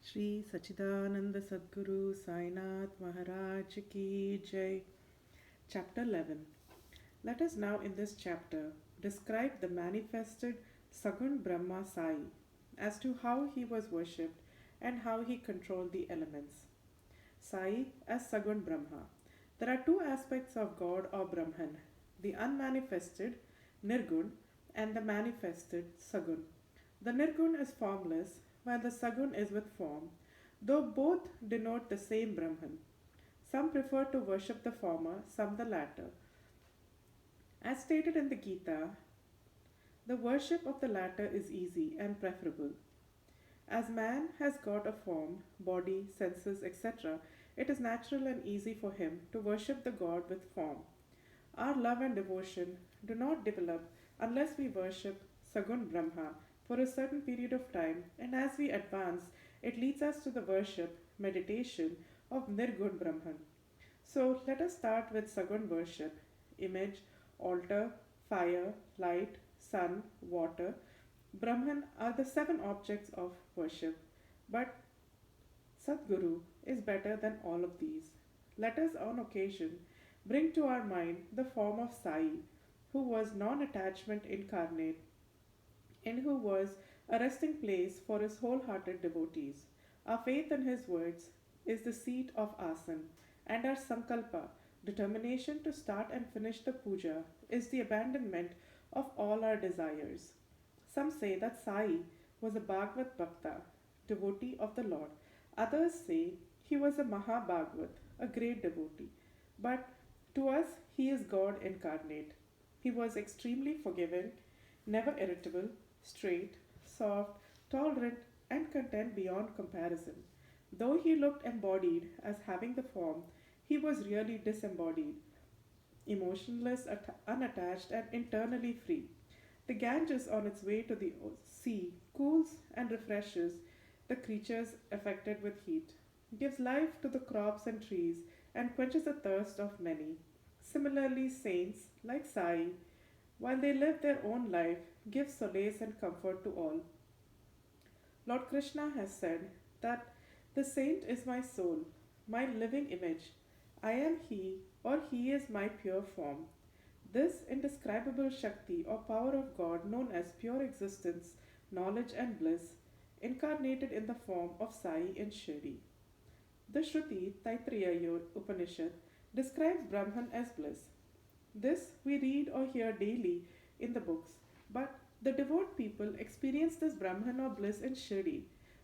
Shri Sachidananda Sadguru Sainath Maharaj Ki Jai. Chapter 11. Let us now in this chapter describe the manifested Sagun Brahma Sai as to how he was worshipped and how he controlled the elements. Sai as Sagun Brahma. There are two aspects of God or Brahman, the unmanifested Nirgun and the manifested Sagun. The Nirgun is formless while the Sagun is with form, though both denote the same Brahman. Some prefer to worship the former, some the latter. As stated in the Gita, the worship of the latter is easy and preferable. As man has got a form, body, senses, etc., it is natural and easy for him to worship the God with form. Our love and devotion do not develop unless we worship Sagun Brahma for a certain period of time, and as we advance, it leads us to the worship, meditation of Nirgun Brahman. So let us start with Sagun worship: image, altar, fire, light, sun, water. Brahman are the seven objects of worship, but Sadguru is better than all of these. Let us on occasion bring to our mind the form of Sai, who was non attachment incarnate and who was a resting place for his wholehearted devotees. Our faith in his words is the seat of Asan, and our Sankalpa, determination to start and finish the puja, is the abandonment of all our desires. Some say that Sai was a Bhagavad Bhakta, devotee of the Lord. Others say he was a Mahabhagavat, a great devotee. But to us, he is God incarnate. He was extremely forgiving, never irritable, straight, soft, tolerant, and content beyond comparison. Though he looked embodied as having the form, he was really disembodied, emotionless, unattached, and internally free. The Ganges, on its way to the sea, cools and refreshes the creatures affected with heat, gives life to the crops and trees, and quenches the thirst of many. Similarly, saints, like Sai, while they live their own life, give solace and comfort to all. Lord Krishna has said that the saint is my soul, my living image. I am he, or he is my pure form. This indescribable Shakti or power of God, known as pure existence, knowledge, and bliss, incarnated in the form of Sai in Shirdi. The Shruti Taittiriya Upanishad describes Brahman as bliss. This we read or hear daily in the books, but the devout people experience this Brahman or bliss in Shirdi.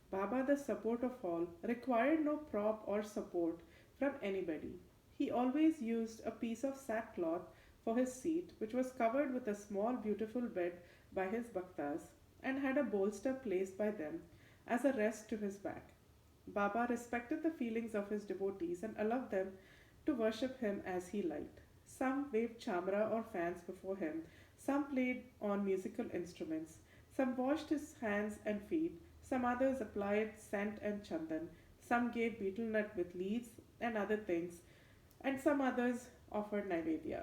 Baba, the support of all, required no prop or support from anybody. He always used a piece of sackcloth for his seat, which was covered with a small beautiful bed by his bhaktas, and had a bolster placed by them as a rest to his back. Baba respected the feelings of his devotees and allowed them to worship him as he liked. Some waved chamra or fans before him, some played on musical instruments, some washed his hands and feet, some others applied scent and chandan, some gave betel nut with leaves and other things, and some others offered naivedya.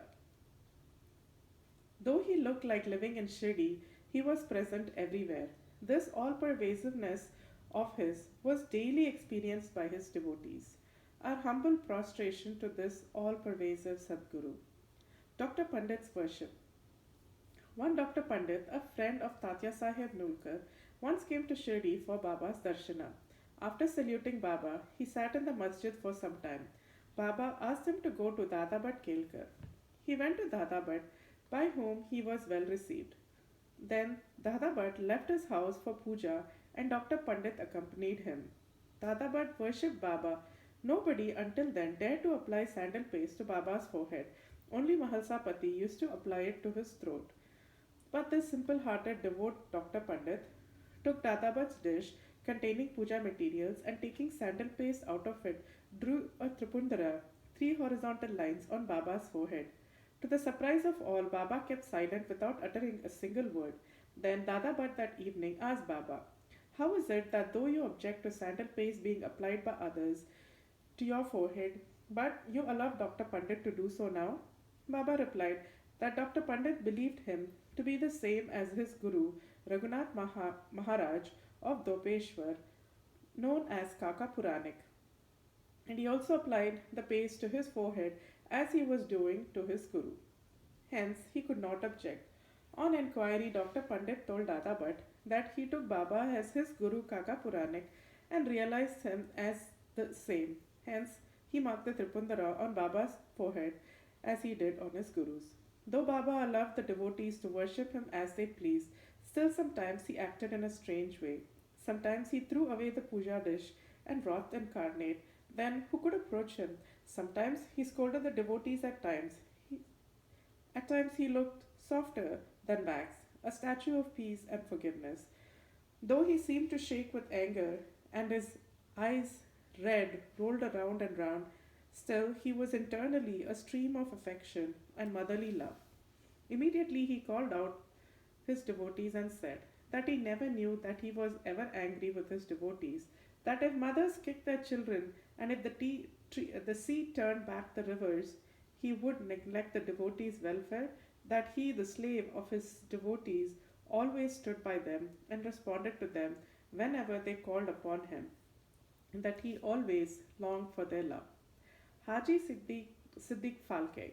Though he looked like living in Shirdi, he was present everywhere. This all pervasiveness of his was daily experienced by his devotees. Our humble prostration to this all pervasive Sadguru. Dr. Pandit's worship. One Dr. Pandit, a friend of Tatya Sahib Nulkar, once came to Shirdi for Baba's darshana. After saluting Baba, he sat in the masjid for some time. Baba asked him to go to Dadabhat Kelkar. He went to Dadabhat, by whom he was well received. Then Dadabhat left his house for puja and Dr. Pandit accompanied him. Dadabhat worshipped Baba. Nobody until then dared to apply sandal paste to Baba's forehead. Only Mahalsapati used to apply it to his throat. But this simple hearted, devout Dr. Pandit took Dadabhat's dish containing puja materials and taking sandal paste out of it, drew a tripundara, three horizontal lines on Baba's forehead. To the surprise of all, Baba kept silent without uttering a single word. Then Dadabhat that evening asked Baba, "How is it that though you object to sandal paste being applied by others to your forehead, but you allow Dr. Pandit to do so now?" Baba replied that Dr. Pandit believed him to be the same as his guru, Raghunath Maharaj of Dopeshwar, known as Kaka Puranik, and he also applied the paste to his forehead as he was doing to his guru. Hence, he could not object. On inquiry, Dr. Pandit told Dada Bhatt that he took Baba as his guru Kaka Puranik and realized him as the same. Hence, he marked the Tripundara on Baba's forehead as he did on his guru's. Though Baba allowed the devotees to worship him as they pleased, still sometimes he acted in a strange way. Sometimes he threw away the puja dish and wrath incarnate. Then who could approach him? Sometimes he scolded the devotees at times he looked softer than wax, a statue of peace and forgiveness. Though he seemed to shake with anger and his eyes red rolled around and round, still he was internally a stream of affection and motherly love. Immediately he called out his devotees and said that he never knew that he was ever angry with his devotees, that if mothers kicked their children and if the sea turned back the rivers, he would neglect the devotees' welfare, that he, the slave of his devotees, always stood by them and responded to them whenever they called upon him, and that he always longed for their love. Haji Siddiq Falke.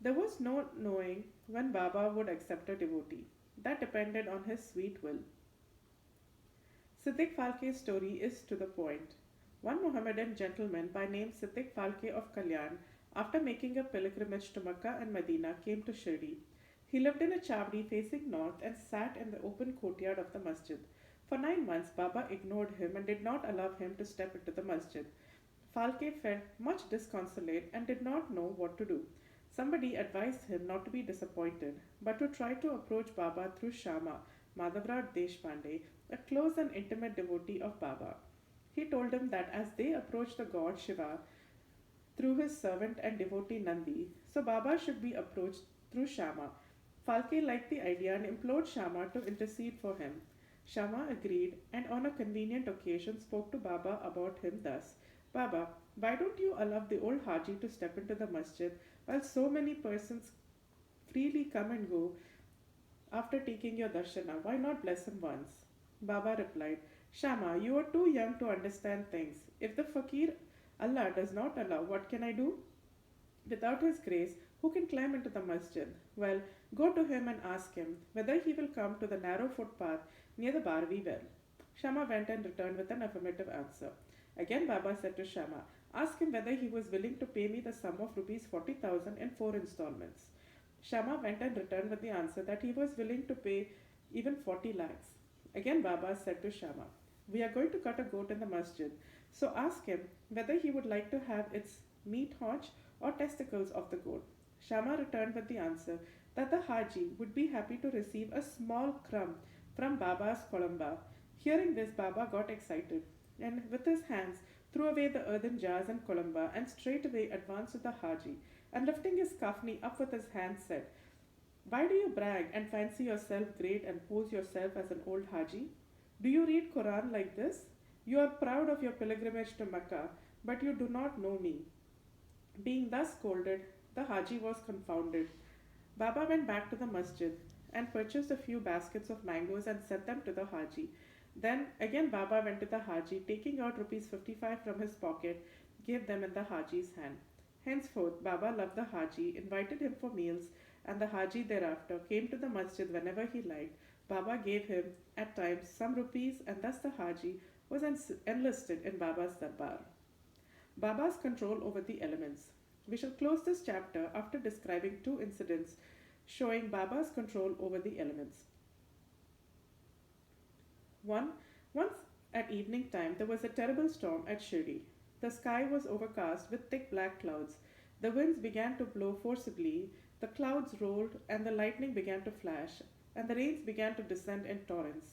There was no knowing when Baba would accept a devotee. That depended on his sweet will. Siddiq Falke's story is to the point. One Mohammedan gentleman by name Siddiq Falke of Kalyan, after making a pilgrimage to Mecca and Medina, came to Shirdi. He lived in a chavdi facing north and sat in the open courtyard of the masjid. For 9 months, Baba ignored him and did not allow him to step into the masjid. Falke felt much disconsolate and did not know what to do. Somebody advised him not to be disappointed, but to try to approach Baba through Shama, Madhavraj Deshpande, a close and intimate devotee of Baba. He told him that as they approached the god Shiva through his servant and devotee Nandi, so Baba should be approached through Shama. Falke liked the idea and implored Shama to intercede for him. Shama agreed and on a convenient occasion spoke to Baba about him thus: Baba, why don't you allow the old Haji to step into the masjid while so many persons freely come and go after taking your darshana? Why not bless him once? Baba replied, Shama, you are too young to understand things. If the fakir Allah does not allow, what can I do? Without his grace, who can climb into the masjid? Well, go to him and ask him whether he will come to the narrow footpath near the Barvi well. Shama went and returned with an affirmative answer. Again Baba said to Shama, ask him whether he was willing to pay me the sum of rupees 40,000 in 4 installments. Shama went and returned with the answer that he was willing to pay even 40 lakhs. Again Baba said to Shama, we are going to cut a goat in the masjid, so ask him whether he would like to have its meat haunch or testicles of the goat. Shama returned with the answer that the Haji would be happy to receive a small crumb from Baba's kolamba. Hearing this, Baba got excited and with his hands threw away the earthen jars and kolamba and straightway advanced to the Haji and lifting his kafni up with his hand said, why do you brag and fancy yourself great and pose yourself as an old Haji? Do you read Quran like this? You are proud of your pilgrimage to Mecca, but you do not know me. Being thus scolded, the Haji was confounded. Baba went back to the masjid and purchased a few baskets of mangoes and sent them to the Haji. Then again Baba went to the Haji, taking out rupees 55 from his pocket, gave them in the Haji's hand. Henceforth, Baba loved the Haji, invited him for meals, and the Haji thereafter came to the masjid whenever he liked. Baba gave him, at times, some rupees, and thus the Haji was enlisted in Baba's darbar. Baba's control over the elements. We shall close this chapter after describing two incidents showing Baba's control over the elements. 1. Once at evening time there was a terrible storm at Shirdi. The sky was overcast with thick black clouds. The winds began to blow forcibly, the clouds rolled, and the lightning began to flash, and the rains began to descend in torrents.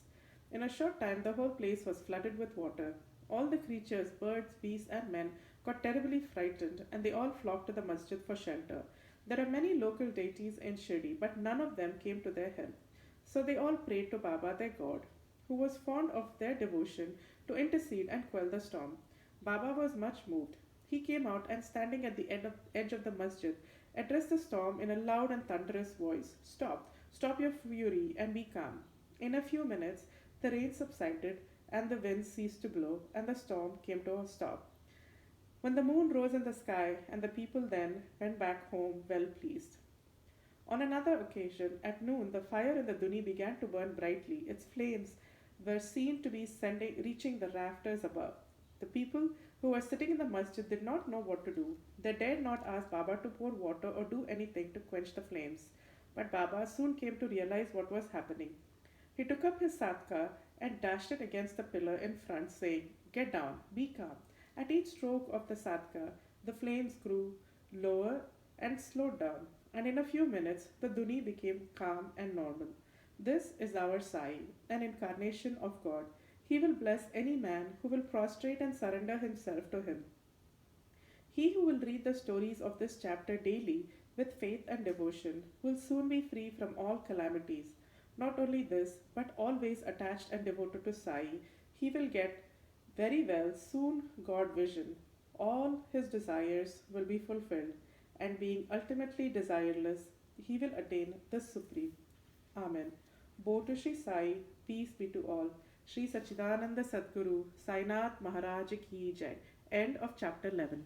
In a short time the whole place was flooded with water. All the creatures, birds, beasts, and men, got terribly frightened, and they all flocked to the masjid for shelter. There are many local deities in Shirdi, but none of them came to their help. So they all prayed to Baba, their god, who was fond of their devotion, to intercede and quell the storm. Baba was much moved. He came out and, standing at the edge of the masjid, addressed the storm in a loud and thunderous voice. Stop! Stop your fury and be calm. In a few minutes, the rain subsided and the wind ceased to blow, and the storm came to a stop. When the moon rose in the sky, and the people then went back home well pleased. On another occasion, at noon, the fire in the Duni began to burn brightly. Its flames were seen to be reaching the rafters above. The people who were sitting in the masjid did not know what to do. They dared not ask Baba to pour water or do anything to quench the flames. But Baba soon came to realize what was happening. He took up his satka and dashed it against the pillar in front, saying, "Get down, be calm." At each stroke of the satka, the flames grew lower and slowed down, and in a few minutes the Duni became calm and normal. This is our Sai, an incarnation of God. He will bless any man who will prostrate and surrender himself to him. He who will read the stories of this chapter daily with faith and devotion will soon be free from all calamities. Not only this, but always attached and devoted to Sai, he will get very well soon God vision. All his desires will be fulfilled, and being ultimately desireless, he will attain the Supreme. Amen. Bo to Shri Sai, peace be to all. Shri Sachidananda Sadguru, Sainath Maharaj Ki Jai. End of chapter 11.